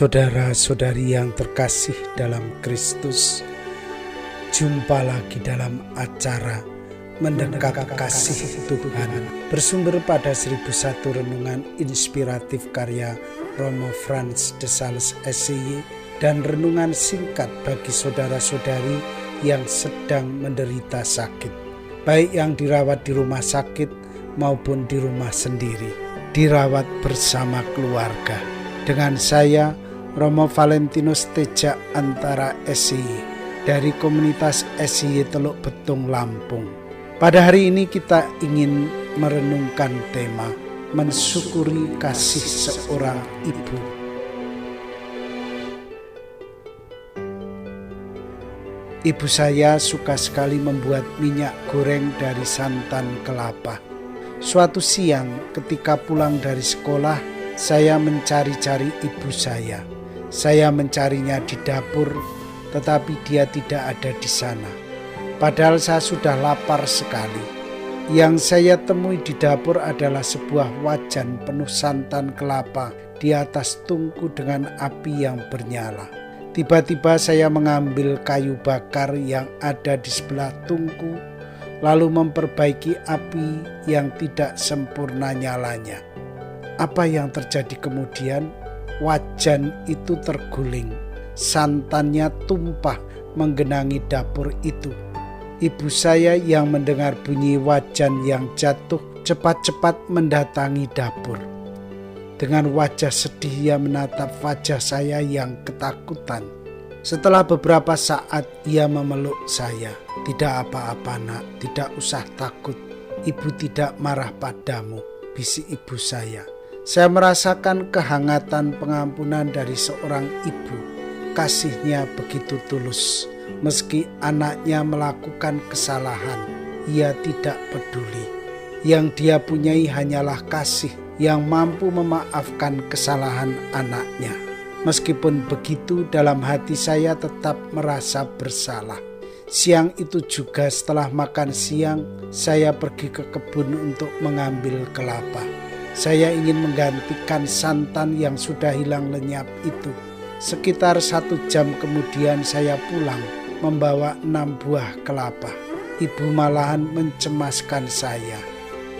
Saudara-saudari yang terkasih dalam Kristus, jumpa lagi dalam acara Mendekat Kasih Tuhan, bersumber pada 1001 renungan inspiratif karya Romo Frans de Sales SCY dan renungan singkat bagi saudara-saudari yang sedang menderita sakit, baik yang dirawat di rumah sakit maupun di rumah sendiri, dirawat bersama keluarga. Dengan saya, Romo Valentinus Teja Antara SCY dari komunitas SCY Teluk Betung, Lampung. Pada hari ini kita ingin merenungkan tema mensyukuri kasih seorang ibu. Ibu saya suka sekali membuat minyak goreng dari santan kelapa. Suatu siang ketika pulang dari sekolah, saya mencari-cari ibu saya. Saya mencarinya di dapur, tetapi dia tidak ada di sana. Padahal saya sudah lapar sekali. Yang saya temui di dapur adalah sebuah wajan penuh santan kelapa di atas tungku dengan api yang bernyala. Tiba-tiba saya mengambil kayu bakar yang ada di sebelah tungku, lalu memperbaiki api yang tidak sempurna nyalanya. Apa yang terjadi kemudian? Wajan itu terguling, santannya tumpah menggenangi dapur itu. Ibu saya yang mendengar bunyi wajan yang jatuh cepat-cepat mendatangi dapur. Dengan wajah sedih ia menatap wajah saya yang ketakutan. Setelah beberapa saat ia memeluk saya. "Tidak apa-apa nak, tidak usah takut. Ibu tidak marah padamu," bisik ibu saya. Saya merasakan kehangatan pengampunan dari seorang ibu. Kasihnya begitu tulus. Meski anaknya melakukan kesalahan, ia tidak peduli. Yang dia punyai hanyalah kasih yang mampu memaafkan kesalahan anaknya. Meskipun begitu, dalam hati saya tetap merasa bersalah. Siang itu juga setelah makan siang, saya pergi ke kebun untuk mengambil kelapa. Saya ingin menggantikan santan yang sudah hilang lenyap itu. Sekitar 1 jam kemudian saya pulang membawa 6 buah kelapa. Ibu malahan mencemaskan saya.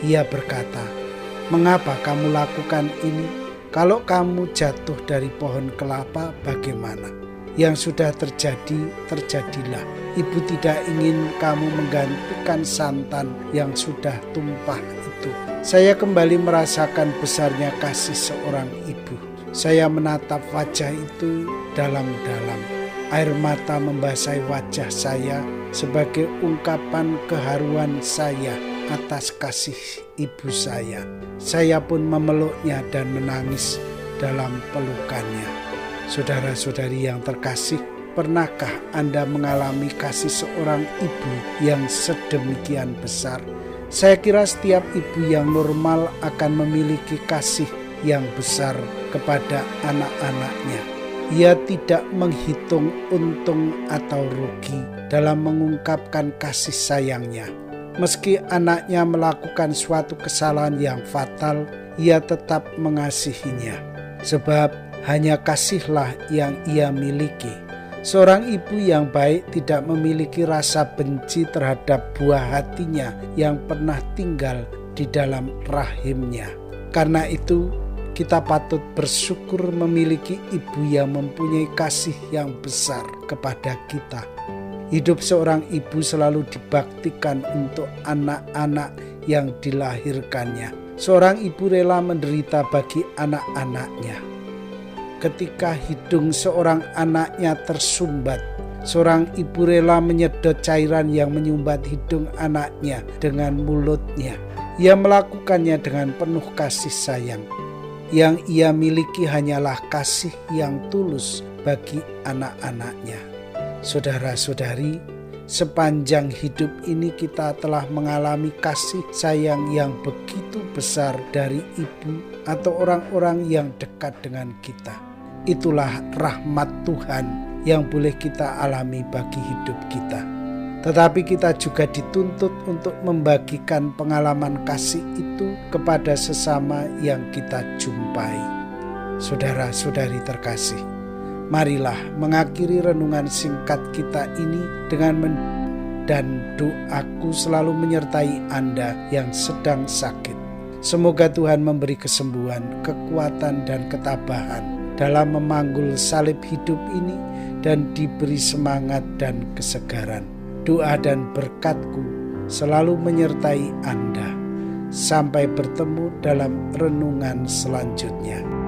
Ia berkata, "Mengapa kamu lakukan ini? Kalau kamu jatuh dari pohon kelapa bagaimana? Yang sudah terjadi, terjadilah. Ibu tidak ingin kamu menggantikan santan yang sudah tumpah itu." Saya kembali merasakan besarnya kasih seorang ibu. Saya menatap wajah itu dalam-dalam. Air mata membasahi wajah saya sebagai ungkapan keharuan saya atas kasih ibu saya. Saya pun memeluknya dan menangis dalam pelukannya. Saudara-saudari yang terkasih, pernahkah Anda mengalami kasih seorang ibu yang sedemikian besar? Saya kira setiap ibu yang normal akan memiliki kasih yang besar kepada anak-anaknya. Ia tidak menghitung untung atau rugi dalam mengungkapkan kasih sayangnya. Meski anaknya melakukan suatu kesalahan yang fatal, ia tetap mengasihinya. Sebab hanya kasihlah yang ia miliki. Seorang ibu yang baik tidak memiliki rasa benci terhadap buah hatinya yang pernah tinggal di dalam rahimnya. Karena itu, kita patut bersyukur memiliki ibu yang mempunyai kasih yang besar kepada kita. Hidup seorang ibu selalu dibaktikan untuk anak-anak yang dilahirkannya. Seorang ibu rela menderita bagi anak-anaknya. Ketika hidung seorang anaknya tersumbat, seorang ibu rela menyedot cairan yang menyumbat hidung anaknya dengan mulutnya. Ia melakukannya dengan penuh kasih sayang. Yang ia miliki hanyalah kasih yang tulus bagi anak-anaknya. Saudara-saudari, sepanjang hidup ini kita telah mengalami kasih sayang yang begitu besar dari ibu atau orang-orang yang dekat dengan kita. Itulah rahmat Tuhan yang boleh kita alami bagi hidup kita. Tetapi kita juga dituntut untuk membagikan pengalaman kasih itu kepada sesama yang kita jumpai. Saudara-saudari terkasih, marilah mengakhiri renungan singkat kita ini dengan dan doaku selalu menyertai Anda yang sedang sakit. Semoga Tuhan memberi kesembuhan, kekuatan, dan ketabahan dalam memanggul salib hidup ini dan diberi semangat dan kesegaran. Doa dan berkat-Ku selalu menyertai Anda. Sampai bertemu dalam renungan selanjutnya.